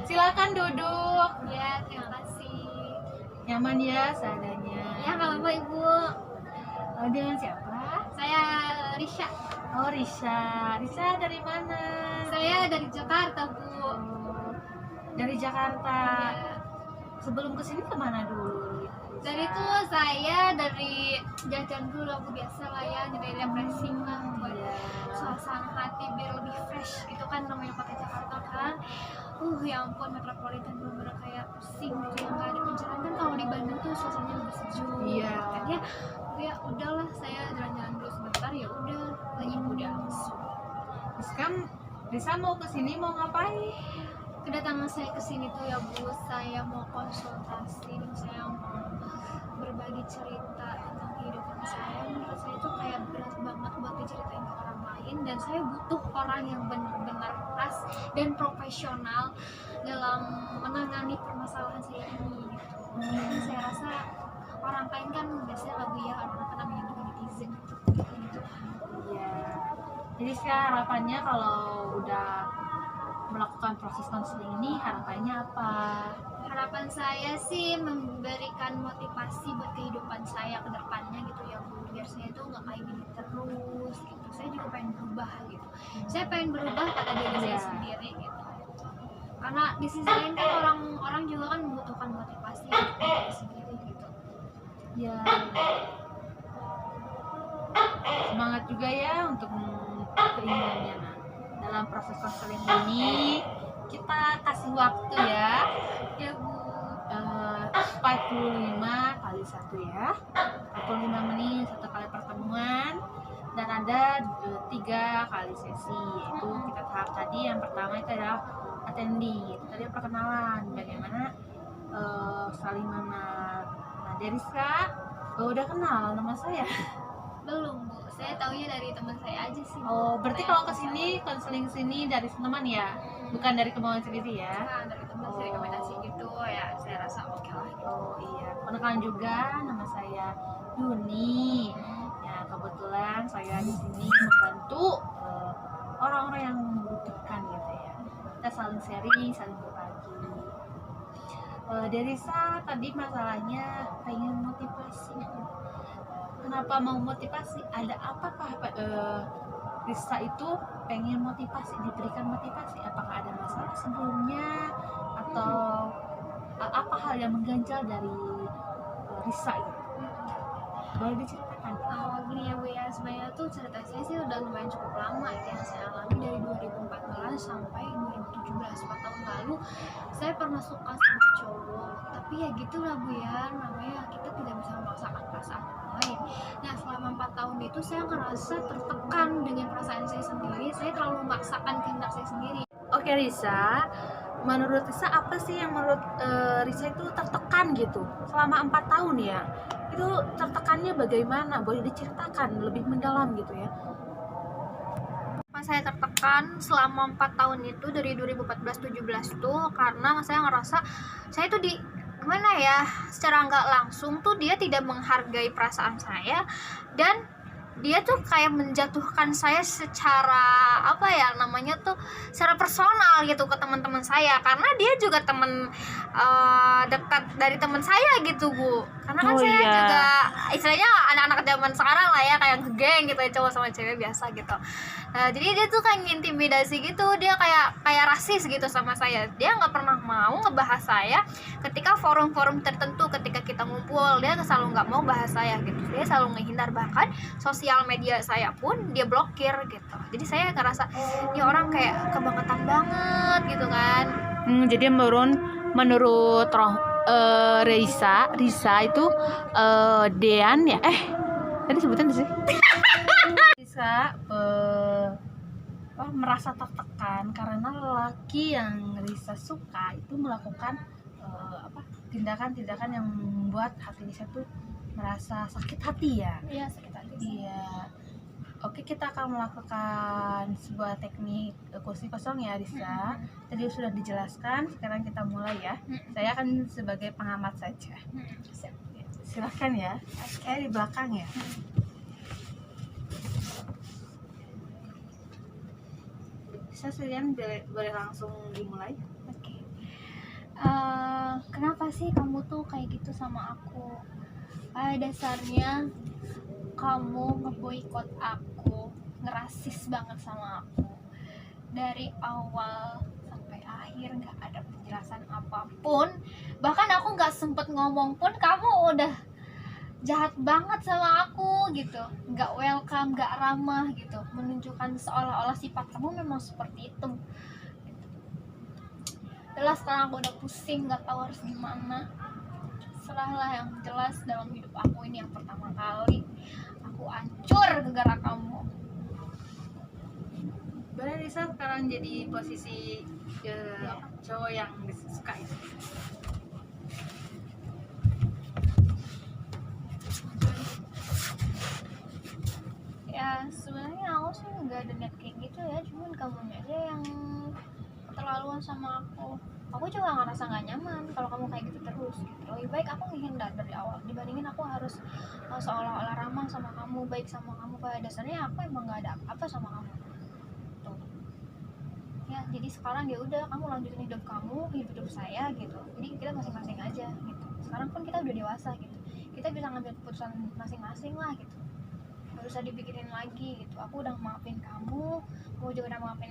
Silakan duduk. Ya, terima kasih. Nyaman ya seadanya. Ya, nggak apa-apa Ibu. Dengan siapa? Saya Risha. Oh, Risha. Risha dari mana? Saya dari Jakarta, Bu. Oh, dari Jakarta. Ya. Sebelum kesini kemana dulu? Dari itu saya dari jajan dulu, aku biasa lah ya, jadi refreshing lah buat suasana hati biar lebih fresh. Itu kan namanya kota Jakarta kan. Ya ampun, metropolitan bener-bener kayak pusing gitu ya, nggak ada pencerahan kan. Kalau di Bandung tuh suasananya lebih sejuk. Iya. Kan ya udahlah, saya jalan-jalan dulu sebentar, ya udah lagi udah langsung. Terus kan Risha mau kesini mau ngapain? Kedatangan saya ke sini tuh ya Bu, saya mau konsultasi dan saya mau berbagi cerita tentang kehidupan saya. Menurut saya itu kayak berat banget buat diceritain ke orang lain, dan saya butuh orang yang benar-benar pas dan profesional dalam menangani permasalahan saya ini gitu. Dan saya rasa orang lain kan biasanya lagu ya, orang kan namanya juga netizen gitu. Iya. Jadi sekarang harapannya kalau udah melakukan proses konseling ini harapannya apa? Harapan saya sih memberikan motivasi buat kehidupan saya ke depannya gitu ya Bu, biar saya tuh nggak kayak gini terus gitu. Saya juga pengen berubah gitu. Saya pengen berubah pada diri saya sendiri gitu. Karena di sisi lain kan orang-orang juga kan membutuhkan motivasi untuk diri sendiri gitu. Ya. Semangat juga ya untuk keinginannya. Nah, dalam proses konseling ini kita kasih waktu ya. Ya Bu. 45 kali 1 ya, 45 menit satu kali pertemuan, dan ada 3 kali sesi. Itu kita tahap tadi yang pertama itu adalah attending, itu tadi perkenalan bagaimana saling mengenal. Nah, Deriska udah kenal nama saya? Belum Bu, saya taunya dari teman saya aja sih Bu. Oh, berarti kalau kesini konseling sini dari teman ya, bukan dari kemauan sendiri ya? Nah, dari teman saya rekomendasi gitu ya, saya rasa oke lah gitu. Oh iya, perkenalkan juga nama saya Yuni. Ya, kebetulan saya di sini membantu orang-orang yang membutuhkan gitu ya. Kita saling sharing, saling berbagi. Derisa tadi masalahnya pengen motivasi. Kenapa mau motivasi? Ada apakah Risa itu pengen motivasi, diberikan motivasi? Apakah ada masalah sebelumnya atau apa hal yang mengganjal dari Risa itu? Boleh diceritakan? Gini ya Bu ya, sebenarnya tuh cerita saya sih udah lumayan cukup lama ya, yang saya alami dari 2014 sampai 2017, 4 tahun lalu saya pernah suka sama cowok, tapi ya gitulah Bu ya, namanya kita tidak bisa memaksakan perasaan orang lain. Nah, selama 4 tahun itu saya ngerasa tertekan dengan perasaan saya sendiri, saya terlalu memaksakan kehendak saya sendiri. Oke Risa, menurut Risa apa sih yang menurut Risa itu tertekan gitu selama 4 tahun ya? Itu tertekannya bagaimana? Boleh diceritakan lebih mendalam gitu ya? Saya tertekan selama 4 tahun itu dari 2014-17 tuh karena saya ngerasa saya tuh gimana ya, secara nggak langsung tuh dia tidak menghargai perasaan saya, dan dia tuh kayak menjatuhkan saya secara apa ya namanya tuh, secara personal gitu ke teman-teman saya, karena dia juga teman dekat dari teman saya gitu Bu, karena kan saya juga istilahnya anak-anak zaman sekarang lah ya, kayak ngegeng gitu ya, cowok sama cewek biasa gitu. Nah, jadi dia tuh kayak ngintimidasi gitu, dia kayak rasis gitu sama saya. Dia nggak pernah mau ngebahas saya ketika forum-forum tertentu, ketika kita ngumpul dia selalu nggak mau bahas saya gitu, dia selalu menghindar, bahkan sosial media saya pun dia blokir gitu. Jadi saya ngerasa ini orang kayak kebangetan banget gitu kan. Jadi menurut Risa itu Dean ya, tadi sebutan sih Risa merasa tertekan karena lelaki yang Risa suka itu melakukan tindakan-tindakan yang membuat hati Risa tuh merasa sakit hati ya. Iya, sakit hati sih. Iya. Oke, kita akan melakukan sebuah teknik kursi kosong ya Risa. Tadi sudah dijelaskan, sekarang kita mulai ya. Saya akan sebagai pengamat saja. Siap. Silahkan ya. Saya di belakang ya. Bisa sekalian boleh langsung dimulai. Oke. Kenapa sih kamu tuh kayak gitu sama aku? Dasarnya kamu ngeboikot aku, ngerasis banget sama aku. Dari awal sampai akhir nggak ada penjelasan apapun. Bahkan aku nggak sempet ngomong pun kamu udah jahat banget sama aku gitu. Nggak welcome, nggak ramah gitu. Menunjukkan seolah-olah sifat kamu memang seperti itu. Jelas sekarang aku udah pusing, nggak tahu harus gimana. Serahlah, yang jelas dalam hidup aku ini yang pertama kali aku hancur gara-gara kamu. Boleh Risa sekarang jadi posisi cowok yang disukai. Ya sebenarnya aku sih nggak ada niat kayak gitu ya, cuman kamu aja yang keterlaluan sama aku. Aku juga ngerasa nggak nyaman kalau kamu kayak gitu terus gitu. Lebih baik aku menghindar dari awal dibandingin aku harus seolah-olah ramah sama kamu, baik sama kamu. Pada dasarnya aku emang nggak ada apa-apa sama kamu tuh. Ya jadi sekarang ya udah, kamu lanjutin hidup kamu, hidup saya gitu. Jadi kita masing-masing aja gitu. Sekarang pun kita udah dewasa gitu, kita bisa ngambil keputusan masing-masing lah gitu. Gak usah dipikirin lagi gitu. Aku udah maafin kamu juga udah maafin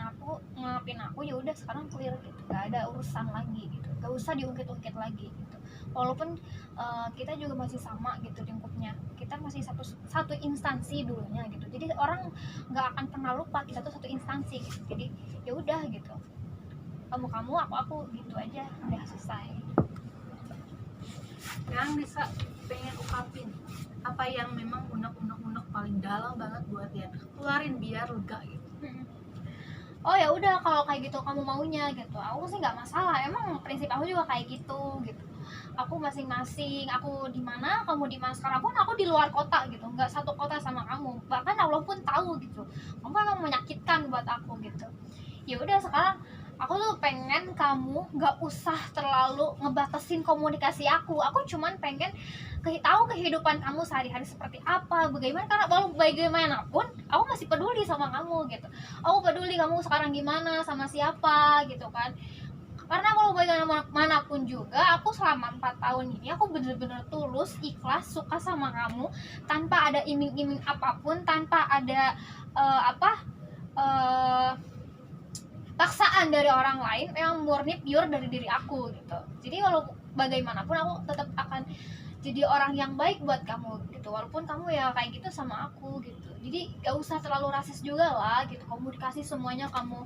aku, ya udah sekarang clear gitu. Gak ada urusan lagi gitu, gak usah diungkit-ungkit lagi gitu. Walaupun kita juga masih sama gitu lingkupnya, kita masih satu instansi dulunya gitu. Jadi orang nggak akan pernah lupa kita tuh satu instansi gitu. Jadi ya udah gitu, kamu aku gitu aja, udah selesai. Sekarang Risa pengen ungkapin apa yang memang unek paling dalam banget buat dia keluarin biar lega gitu. Oh ya udah, kalau kayak gitu kamu maunya gitu, aku sih nggak masalah. Emang prinsip aku juga kayak gitu. Aku masing-masing, aku di mana, kamu di mana. Sekarang pun aku di luar kota gitu, nggak satu kota sama kamu. Bahkan Allah pun tahu gitu, kamu emang menyakitkan buat aku gitu. Ya udah sekarang aku tuh pengen kamu nggak usah terlalu ngebatasin komunikasi aku. Aku cuman pengen tahu kehidupan kamu sehari-hari seperti apa, bagaimana, karena walau bagaimanapun aku masih peduli sama kamu gitu. Aku peduli kamu sekarang gimana, sama siapa gitu kan. Karena walau bagaimanapun juga aku selama 4 tahun ini aku bener-bener tulus, ikhlas, suka sama kamu tanpa ada iming-iming apapun, tanpa ada paksaan dari orang lain, yang murni pure dari diri aku gitu. Jadi walau bagaimanapun aku tetap akan jadi orang yang baik buat kamu gitu, walaupun kamu ya kayak gitu sama aku gitu. Jadi gak usah terlalu rasis juga lah gitu, komunikasi semuanya kamu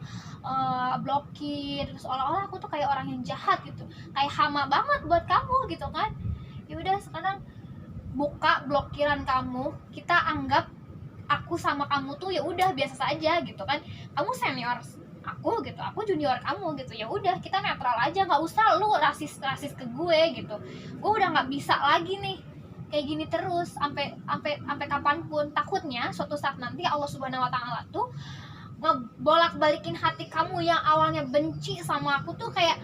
blokir, seolah-olah aku tuh kayak orang yang jahat gitu, kayak hama banget buat kamu gitu kan. Ya udah sekarang buka blokiran kamu, kita anggap aku sama kamu tuh ya udah biasa saja gitu kan. Kamu senior aku gitu, aku junior kamu gitu. Ya udah kita netral aja, nggak usah lu rasis ke gue gitu. Gue udah nggak bisa lagi nih kayak gini terus sampai kapanpun. Takutnya suatu saat nanti Allah Subhanahu Wa Taala tuh ngebolak-balikin hati kamu yang awalnya benci sama aku tuh kayak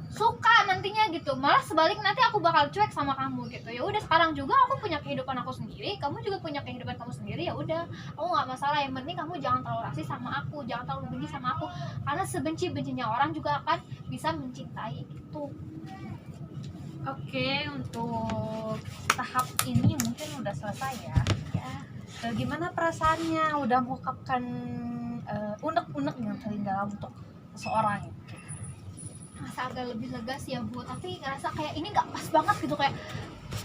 suka nantinya gitu. Malah sebalik, nanti aku bakal cuek sama kamu gitu. Ya udah sekarang juga aku punya kehidupan aku sendiri, kamu juga punya kehidupan kamu sendiri. Ya udah, aku nggak masalah. Yang penting kamu jangan terlalu rasis sama aku, jangan terlalu benci sama aku, karena sebenci-bencinya orang juga akan bisa mencintai gitu. Oke, untuk tahap ini mungkin udah selesai ya. Gimana perasaannya udah mengungkapkan unek-unek yang terdalam untuk seseorang gitu? Rasa agak lebih lega sih ya Bu, tapi ngerasa kayak ini nggak pas banget gitu. Kayak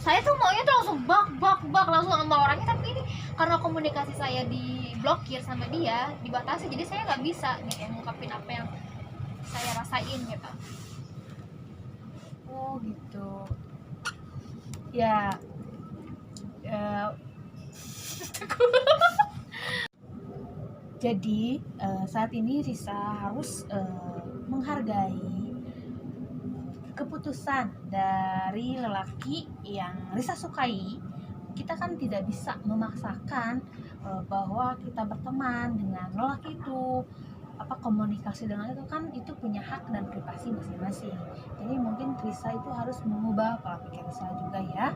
saya tuh maunya tuh langsung bak langsung sama orangnya, tapi ini karena komunikasi saya diblokir sama dia, dibatasi, jadi saya nggak bisa nih ngungkapin apa yang saya rasain gitu. Oh gitu ya. Jadi saat ini Risa harus menghargai keputusan dari lelaki yang Risa sukai. Kita kan tidak bisa memaksakan bahwa kita berteman dengan lelaki itu, komunikasi dengan itu kan itu punya hak dan privasi masing-masing. Jadi mungkin Risa itu harus mengubah pola pikir Risa juga ya.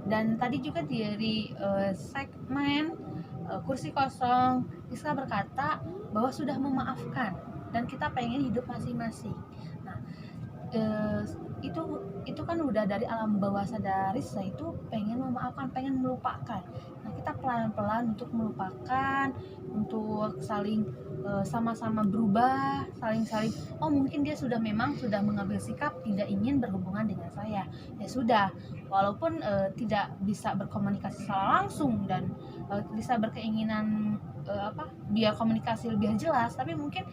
Dan tadi juga dari segmen kursi kosong, Risa berkata bahwa sudah memaafkan dan kita pengen hidup masing-masing. Nah, itu kan udah dari alam bawah sadar Risa itu pengen memaafkan, pengen melupakan. Nah, kita pelan-pelan untuk melupakan, untuk saling sama-sama berubah, saling mungkin dia memang sudah mengambil sikap tidak ingin berhubungan dengan saya. Ya sudah, walaupun tidak bisa berkomunikasi secara langsung dan bisa berkeinginan dia komunikasi lebih jelas, tapi mungkin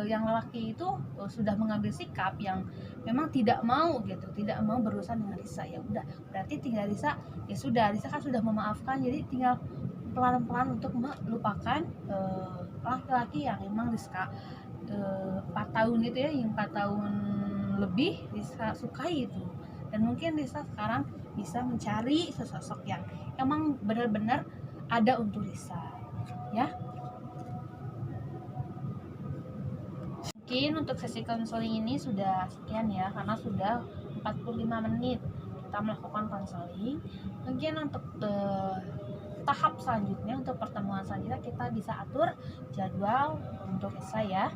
yang lelaki itu sudah mengambil sikap yang memang tidak mau berurusan dengan Risa. Ya udah, berarti tinggal Risa, ya sudah, Risa kan sudah memaafkan, jadi tinggal pelan-pelan untuk melupakan laki-laki yang emang Risa 4 tahun itu ya, yang 4 tahun lebih Risa sukai itu. Dan mungkin Risa sekarang bisa mencari sesosok yang emang benar-benar ada untuk Risa ya. Mungkin untuk sesi konseling ini sudah sekian ya, karena sudah 45 menit kita melakukan konseling. Mungkin untuk tahap selanjutnya, untuk pertemuan selanjutnya kita bisa atur jadwal untuk saya.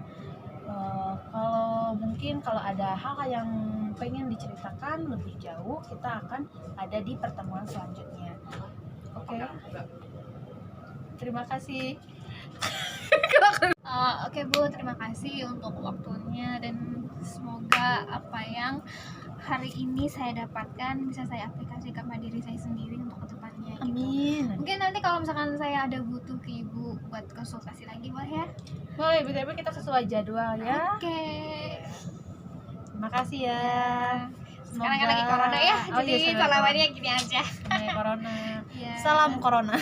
Kalau ada hal yang pengen diceritakan lebih jauh, kita akan ada di pertemuan selanjutnya. Oke. Terima kasih. Oke Bu, terima kasih untuk waktunya, dan semoga apa yang hari ini saya dapatkan bisa saya aplikasikan pada diri saya sendiri untuk kedepannya gitu. Amin. Mungkin nanti kalau misalkan saya ada butuh ke Ibu buat konsultasi lagi boleh ya? Boleh, betul kita sesuai jadwal ya. Oke. Terima kasih ya. Sekarang kan lagi corona ya, jadi salamannya gini aja. Corona. Ya. Salam corona.